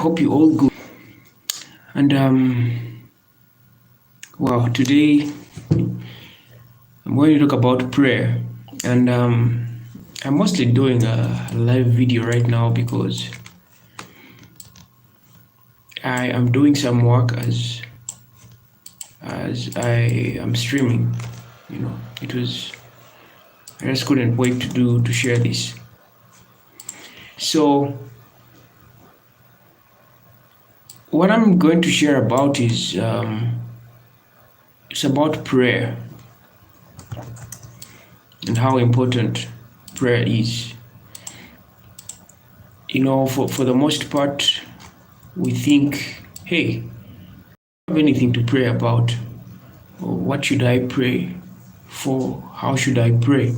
hope you all good. And well, today I'm going to talk about prayer, and I'm mostly doing a live video right now because I am doing some work as I am streaming. It was I just couldn't wait to share this. So what I'm going to share about is it's about prayer and how important prayer is. For the most part, we think, hey, I don't have anything to pray about. Or what should I pray for? How should I pray?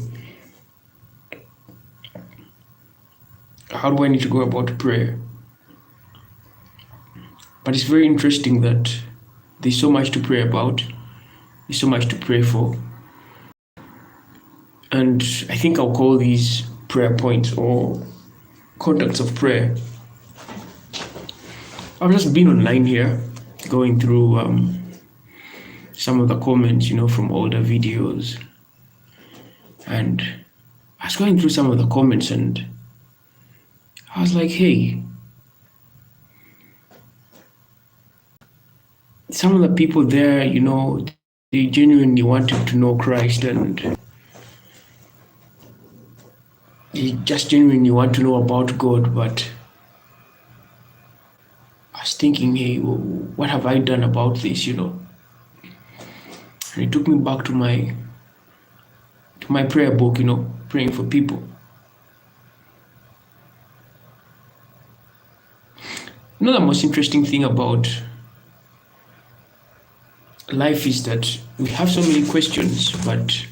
How do I need to go about prayer? But it's very interesting that there's so much to pray about. There's so much to pray for. And I think I'll call these prayer points or contacts of prayer. I've just been online here going through some of the comments, from older videos. And I was going through some of the comments and I was like, hey, some of the people there, they genuinely wanted to know Christ and they just genuinely want to know about God. But I was thinking, hey, what have I done about this, And it took me back to my prayer book, praying for people. The most interesting thing about life is that we have so many questions, but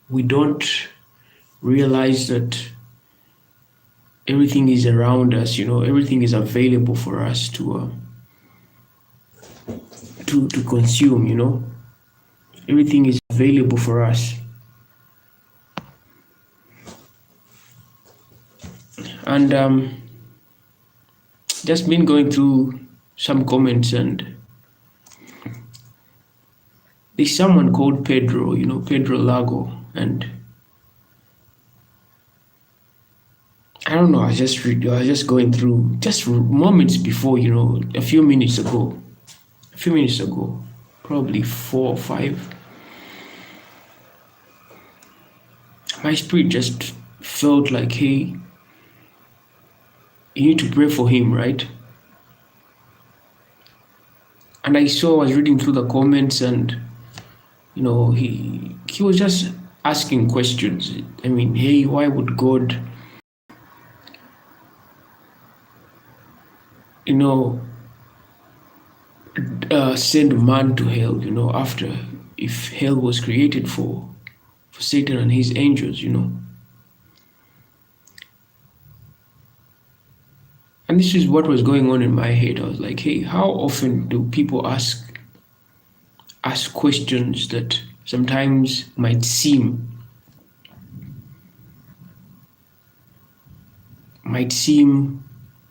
we don't realize that everything is around us, everything is available for us to consume, everything is available for us. And just been going through some comments, and there's someone called Pedro, Pedro Lago, and I don't know, I was just going through just moments before, a few minutes ago, probably 4 or 5, my spirit just felt like, hey, you need to pray for him, right? And I was reading through the comments, and he was just asking questions. I mean, hey, why would God send man to hell, after, if hell was created for Satan and his angels, And this is what was going on in my head. I was like, hey, how often do people ask questions that sometimes might seem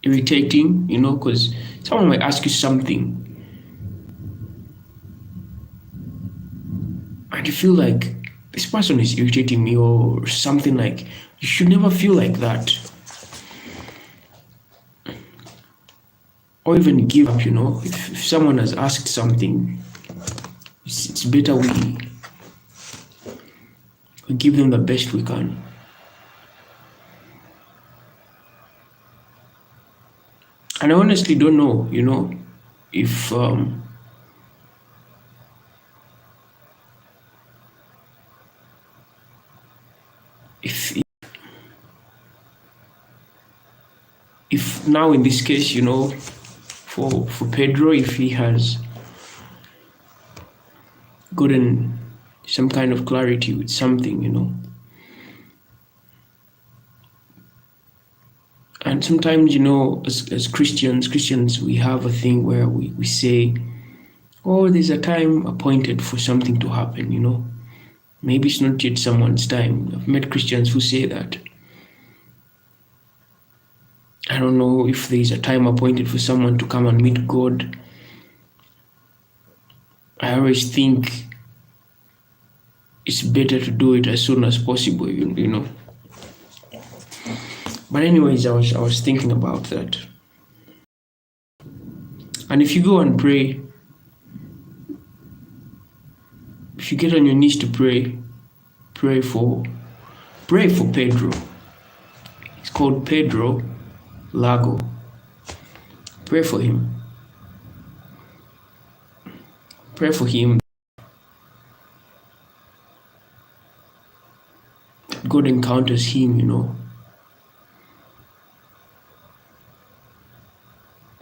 irritating, because someone might ask you something and you feel like this person is irritating me or something. Like, you should never feel like that. Or even give up, if someone has asked something, it's better we give them the best we can. And I honestly don't know, if now in this case, for Pedro, if he has gotten some kind of clarity with something, And sometimes, as Christians, we have a thing where we say, oh, there's a time appointed for something to happen, Maybe it's not yet someone's time. I've met Christians who say that. I don't know if there is a time appointed for someone to come and meet God. I always think it's better to do it as soon as possible, you know. But anyways, I was thinking about that. And if you go and pray, if you get on your knees to pray for Pedro. It's called Pedro Lago. Pray for him. Pray for him. God encounters him, you know.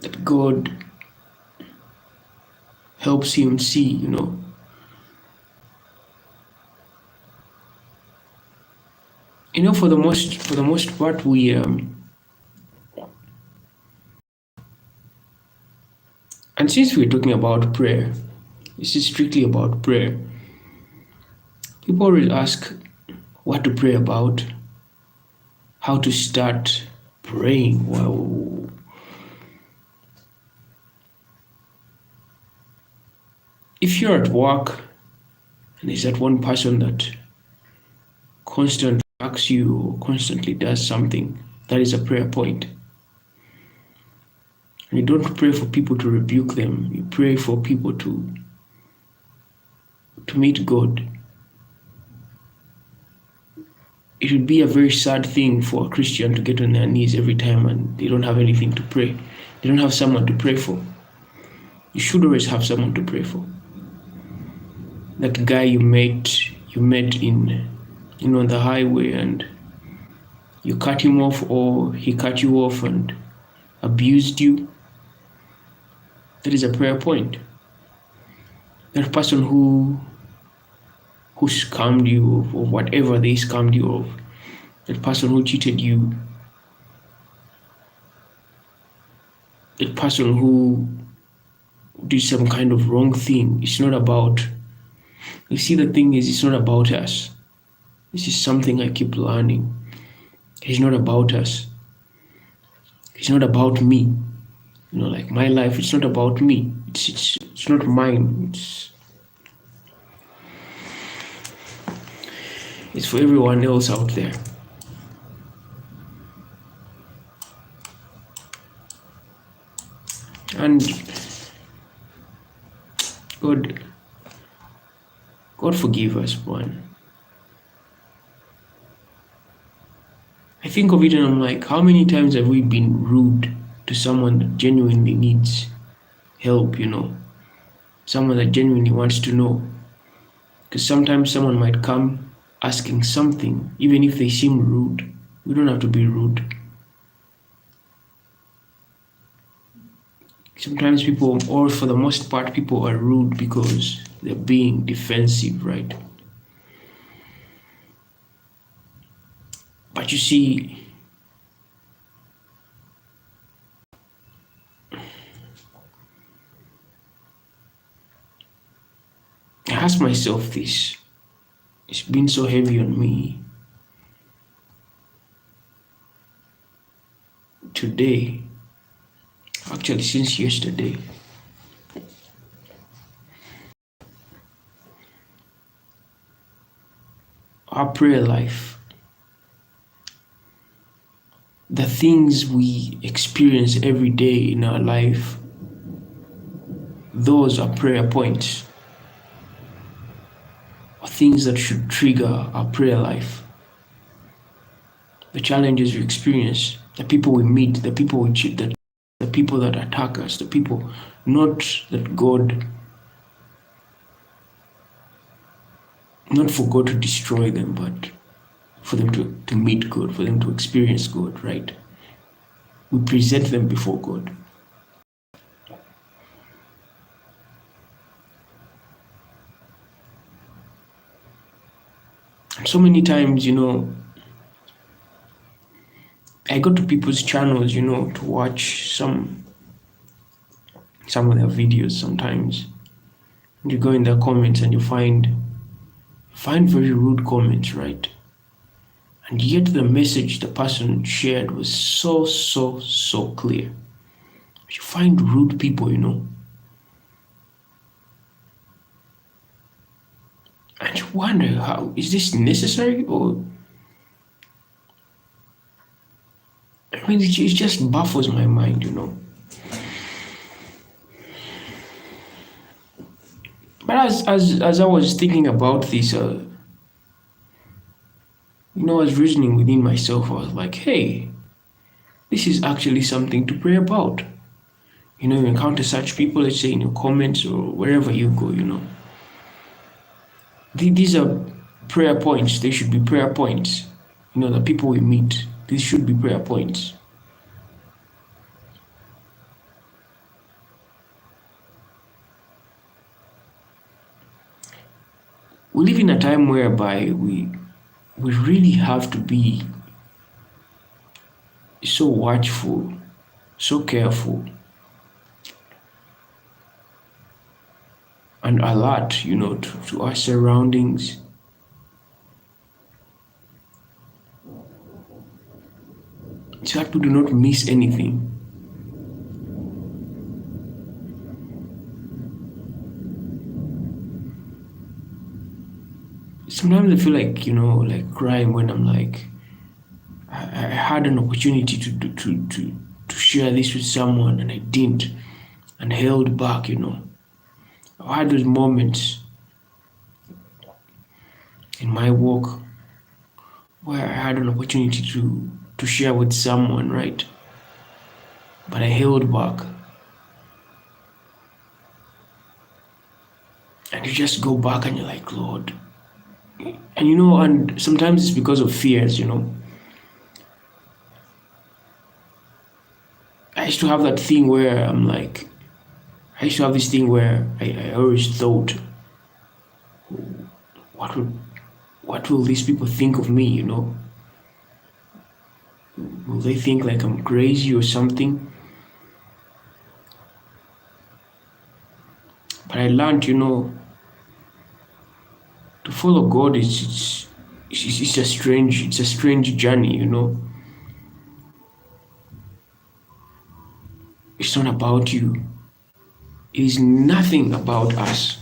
That God helps him see, you know. You know, for the most part, we and since we're talking about prayer, this is strictly about prayer. People always ask what to pray about, how to start praying. Well, if you're at work and there's that one person that constantly asks you or constantly does something, that is a prayer point. And you don't pray for people to rebuke them. You pray for people to meet God. It would be a very sad thing for a Christian to get on their knees every time and they don't have anything to pray. They don't have someone to pray for. You should always have someone to pray for. That guy you met in, you know, on the highway, and you cut him off or he cut you off and abused you. That is a prayer point. That person who scammed you or whatever they scammed you of, that person who cheated you, that person who did some kind of wrong thing. It's not about, you see, the thing is, it's not about us. This is something I keep learning. It's not about us. It's not about me. You know, like my life, it's not about me. It's not mine. It's for everyone else out there. And God forgive us, man. I think of it and I'm like, how many times have we been rude to someone that genuinely needs help, you know? Someone that genuinely wants to know. Because sometimes someone might come asking something, even if they seem rude. We don't have to be rude. Sometimes people, or for the most part, people are rude because they're being defensive, right? But you see, I ask myself this. It's been so heavy on me. Today, actually since yesterday, our prayer life, the things we experience every day in our life, those are prayer points, or things that should trigger our prayer life. The challenges we experience, the people we meet, the people we cheat, the people that attack us, the people, not that God, not for God to destroy them, but for them to meet God, for them to experience God, right? We present them before God. So many times, you know, I go to people's channels, you know, to watch some of their videos sometimes. And you go in their comments and you find very rude comments, right? And yet the message the person shared was so clear. You find rude people, and you wonder, how is this necessary? Or I mean, it just baffles my mind. But as I was thinking about this, I was reasoning within myself. I was like, hey, this is actually something to pray about. You encounter such people, let's say in your comments or wherever you go. These are prayer points. They should be prayer points. The people we meet, these should be prayer points. We live in a time whereby we really have to be so watchful, so careful, and alert, to our surroundings. So that we do not miss anything. Sometimes I feel like, like crying when I'm like, I had an opportunity to share this with someone and I didn't, and held back. I had those moments in my walk where I had an opportunity to share with someone, right? But I held back. And you just go back and you're like, Lord. And and sometimes it's because of fears. I used to have that thing where I used to have this thing where I always thought, what will these people think of me? Will they think like I'm crazy or something? But I learned, to follow God it's a strange journey. It's not about you. It is nothing about us.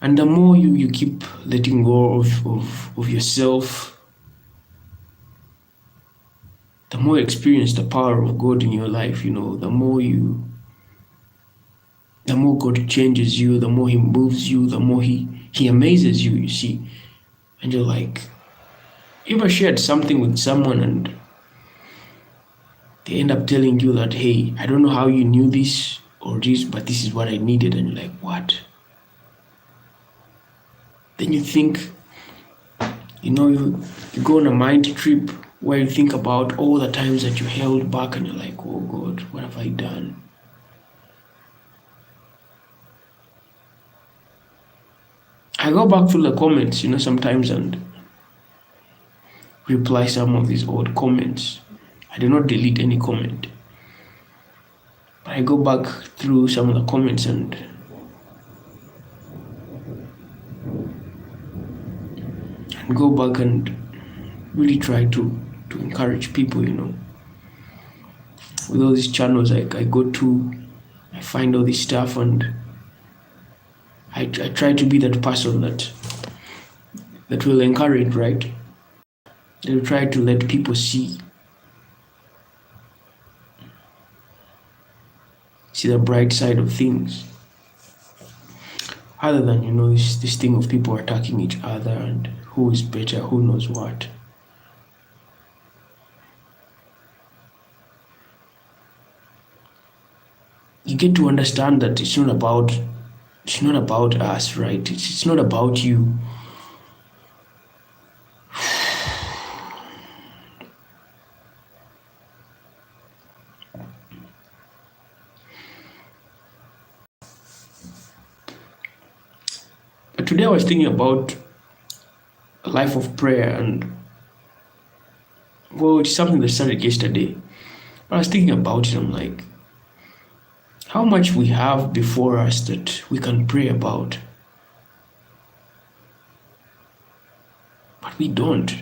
And the more you keep letting go of yourself, the more you experience the power of God in your life. The more God changes you, the more He moves you, the more He amazes you, you see. And you're like, you ever shared something with someone and they end up telling you that, hey, I don't know how you knew this or this, but this is what I needed. And you're like, what? Then you think, you go on a mind trip where you think about all the times that you held back and you're like, oh God, what have I done? I go back through the comments, sometimes and reply some of these old comments. I do not delete any comment. But I go back through some of the comments and go back and really try to encourage people, With all these channels I go to, I find all this stuff and I try to be that person that will encourage, right? That will try to let people see the bright side of things. Other than, this thing of people attacking each other and who is better, who knows what. You get to understand that it's not about us, right? It's not about you. But today I was thinking about a life of prayer and it's something that started yesterday. But I was thinking about it, I'm like, how much we have before us that we can pray about. but we don't.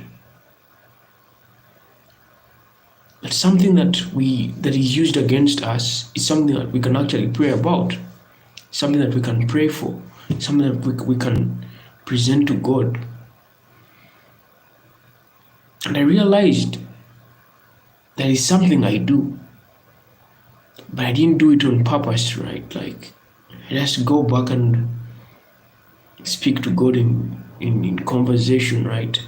But something that is used against us is something that we can actually pray about, something that we can pray for, something that we can present to God. And I realized that is something I do, but I didn't do it on purpose, right? Like, I just go back and speak to God in conversation, right?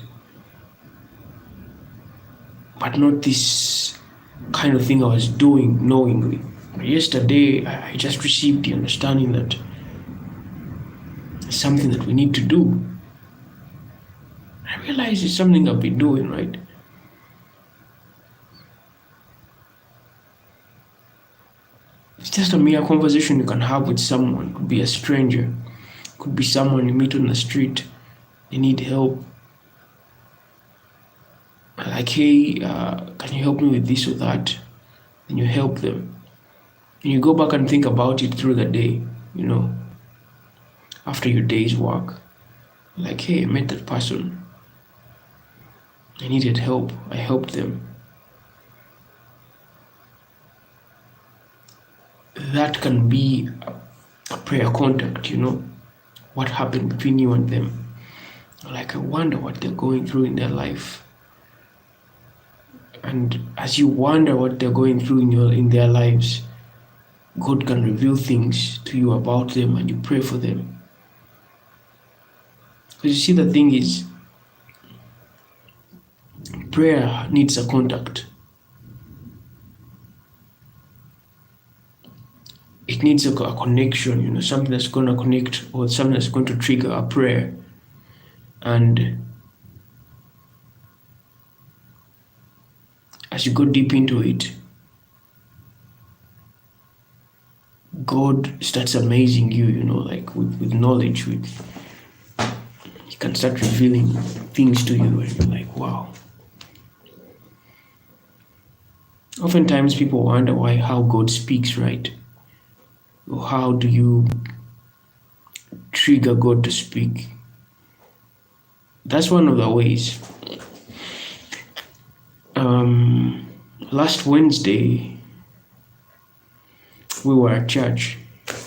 But not this kind of thing I was doing knowingly. Yesterday, I just received the understanding that it's something that we need to do. I realize it's something I've been doing, right? It's just a mere conversation you can have with someone. It could be a stranger, it could be someone you meet on the street, they need help. Like, hey, can you help me with this or that? And you help them. And you go back and think about it through the day, after your day's work. Like, hey, I met that person. I needed help. I helped them. That can be a prayer contact, what happened between you and them. Like, I wonder what they're going through in their life. And as you wonder what they're going through in their lives, God can reveal things to you about them, and you pray for them. Because you see, the thing is, prayer needs a contact. It needs a connection, something that's going to connect, or something that's going to trigger a prayer. And as you go deep into it, God starts amazing you, like with knowledge. He can start revealing things to you, and you're like, wow. Oftentimes people wonder how God speaks, right? Or how do you trigger God to speak? That's one of the ways. Last Wednesday, we were at church.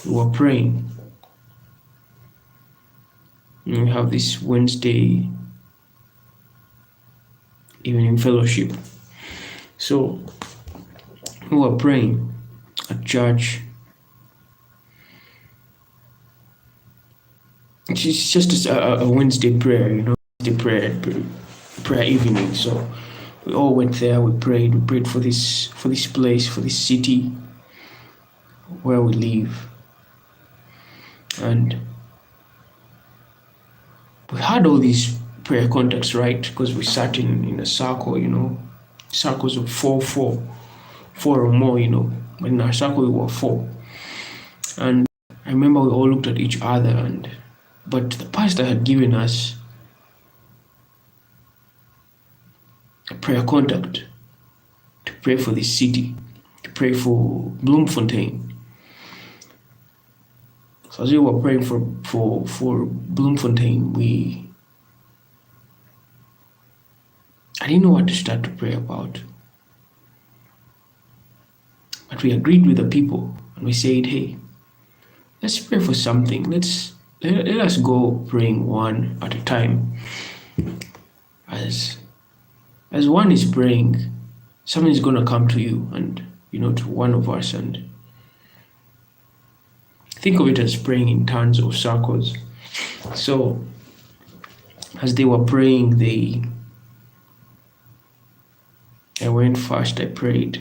We were praying. And we have this Wednesday evening fellowship. So we were praying at church. It's just a Wednesday prayer, the prayer evening. So we all went there. We prayed for this place, for this city where we live, and we had all these prayer contacts, right? Because we sat in a circle, circles of four or more, But in our circle we were 4, and I remember we all looked at each other, but the pastor had given us a prayer contact to pray for this city, to pray for Bloemfontein. So as we were praying for Bloemfontein, I didn't know what to start to pray about. But we agreed with the people, and we said, hey, let's pray for something. Let us go praying one at a time. As one is praying, something is going to come to you, and to one of us, and think of it as praying in turns or circles. So as they were praying, I went first. I prayed.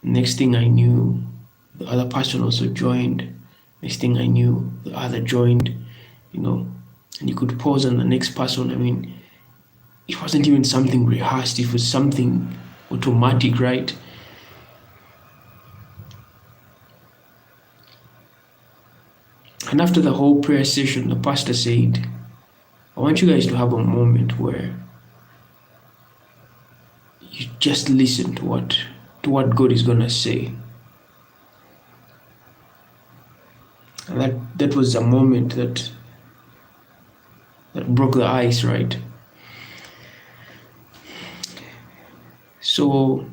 Next thing I knew, the other person also joined. Next thing I knew, the other joined, and you could pause on the next person. I mean, it wasn't even something rehearsed. It was something automatic, right? And after the whole prayer session, the pastor said, I want you guys to have a moment where you just listen to what God is going to say. And that was a moment that that broke the ice, right? So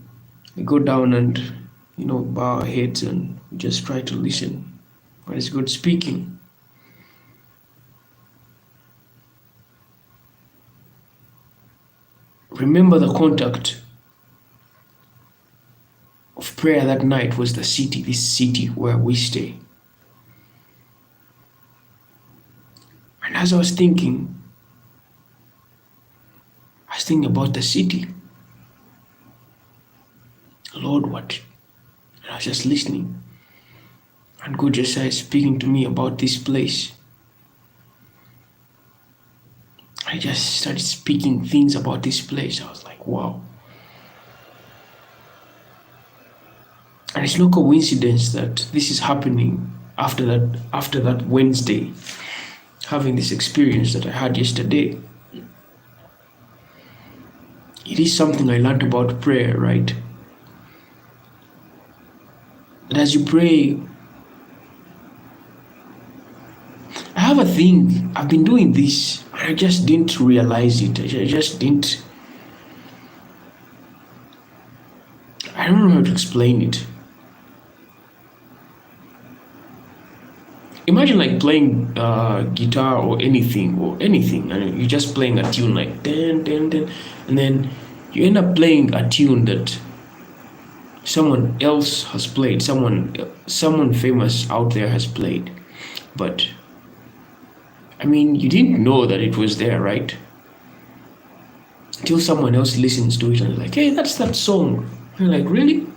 we go down and, bow our heads and just try to listen. But it's God speaking. Remember, the contact of prayer that night was this city where we stay. And as I was thinking about the city. Lord, what? And I was just listening. And God just started speaking to me about this place. I just started speaking things about this place. I was like, wow. And it's no coincidence that this is happening after that Wednesday, having this experience that I had yesterday. It is something I learned about prayer, right? And as you pray, I have a thing, I've been doing this, and I just didn't realize it. I don't know how to explain it. Imagine like playing guitar or anything, and you're just playing a tune like dan, dan, dan, and then you end up playing a tune that someone else has played, someone famous out there has played. But I mean, you didn't know that it was there, right? Until someone else listens to it and like, hey, that's that song. And you're like, really?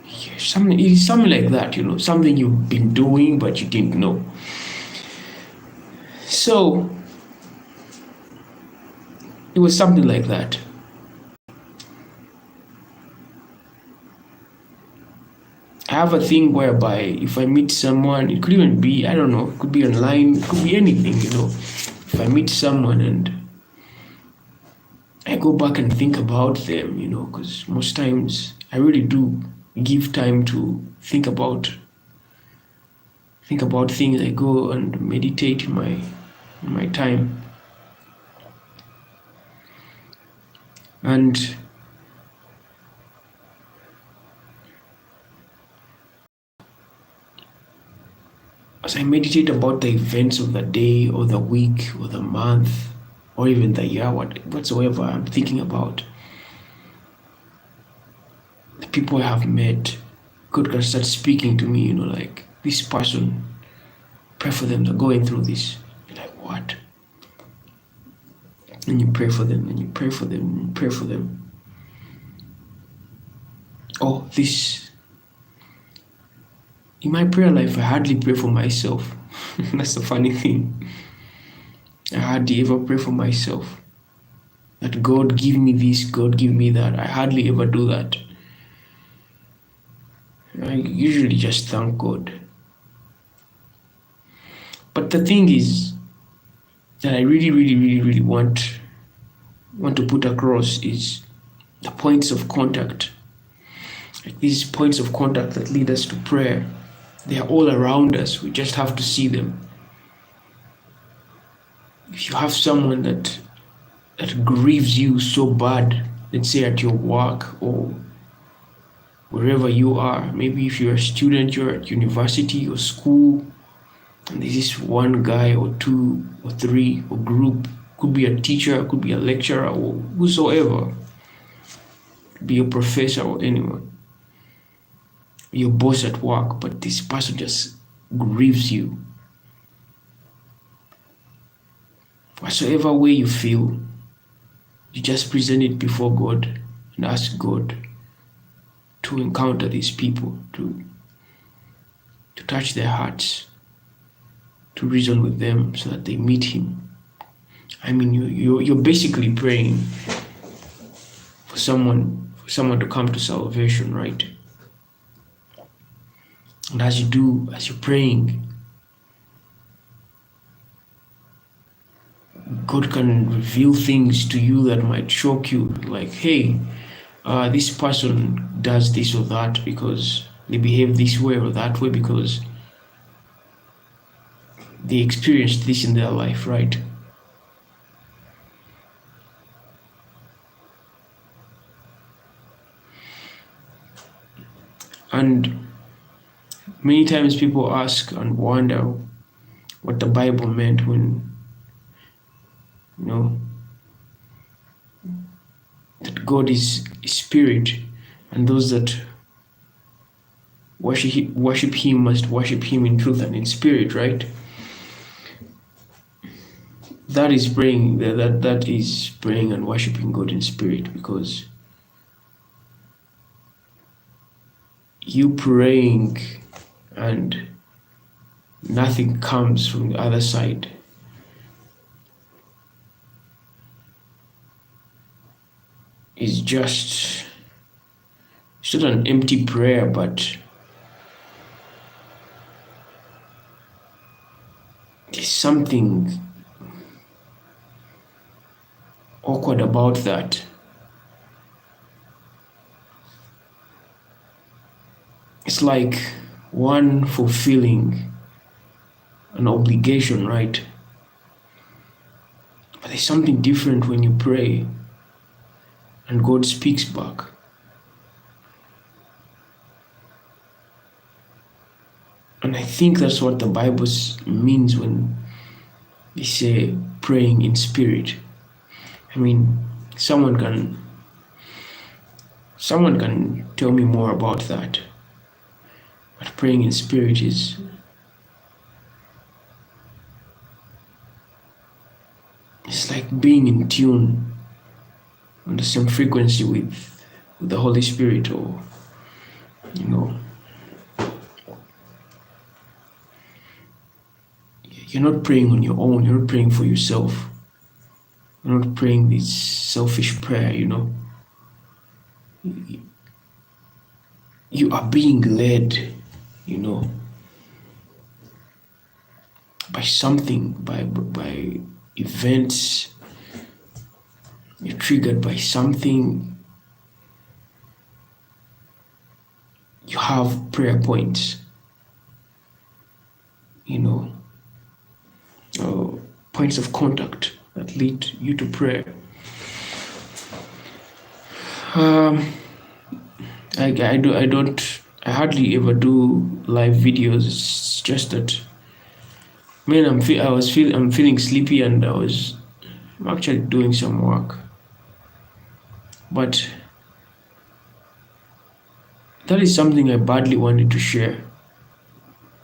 Yeah, it is something like that, something you've been doing but you didn't know. So it was something like that. I have a thing whereby if I meet someone, it could even be, I don't know, it could be online, it could be anything, If I meet someone and I go back and think about them, because most times I really do give time to think about things. I go and meditate in my time. And as I meditate about the events of the day or the week or the month or even the year, whatsoever I'm thinking about, the people I have met, God can start speaking to me, like this person, pray for them, they're going through this. You're like, what? And you pray for them, and you pray for them, and you pray for them. Oh, this. In my prayer life, I hardly pray for myself. That's the funny thing. I hardly ever pray for myself. That God give me this, God give me that. I hardly ever do that. I usually just thank God. But the thing is that I really, really, really, really want to put across is the points of contact. Like these points of contact that lead us to prayer. They are all around us. We just have to see them. If you have someone that grieves you so bad, let's say at your work or wherever you are, maybe if you're a student, you're at university or school, and there's this one guy or two or three or group, could be a teacher, could be a lecturer or whosoever, could be a professor or anyone, your boss at work, but this person just grieves you. Whatsoever way you feel, you just present it before God and ask God to encounter these people, to touch their hearts, to reason with them so that they meet Him. I mean, you're basically praying for someone to come to salvation, right? And as you're praying, God can reveal things to you that might shock you, like, hey, this person does this or that because they behave this way or that way because they experienced this in their life, right? And many times people ask and wonder what the Bible meant when, you know, that God is spirit, and those that worship Him must worship Him in truth and in spirit, right? That is praying. That is praying and worshiping God in spirit, because you praying and nothing comes from the other side. It's just, it's not an empty prayer, but there's something awkward about that. It's like one fulfilling an obligation, right? But there's something different when you pray and God speaks back. And I think that's what the Bible means when they say praying in spirit. I mean, someone can tell me more about that. But praying in spirit is, it's like being in tune on the same frequency with the Holy Spirit, or you know, you're not praying on your own, you're not praying for yourself. You're not praying this selfish prayer, you know. You are being led, you know, by something, by events. You're triggered by something. You have prayer points, you know, points of contact that lead you to prayer. I hardly ever do live videos. It's just that, man, I'm feeling sleepy, and I'm actually doing some work. But that is something I badly wanted to share.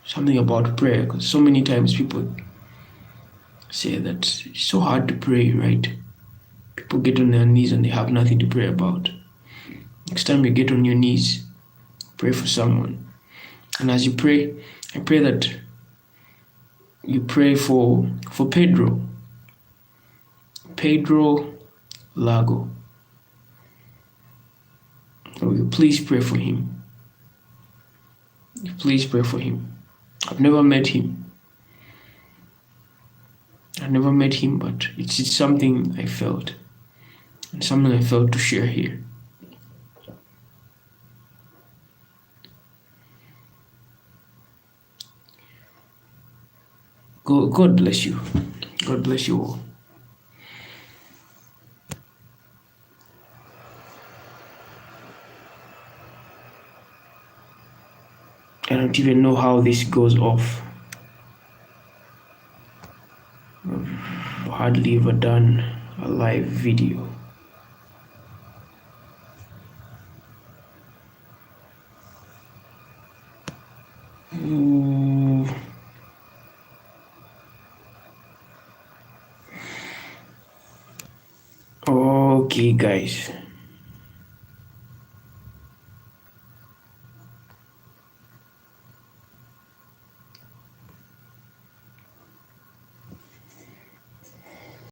Something about prayer, because so many times people say that it's so hard to pray, right? People get on their knees and they have nothing to pray about. Next time you get on your knees, pray for someone. And as you pray, I pray that you pray for Pedro Lago. So you please pray for him. Please pray for him. I've never met him, but it's something I felt, and something I felt to share here. God bless you. God bless you all. I don't even know how this goes off. I've hardly ever done a live video. Ooh. Okay, guys.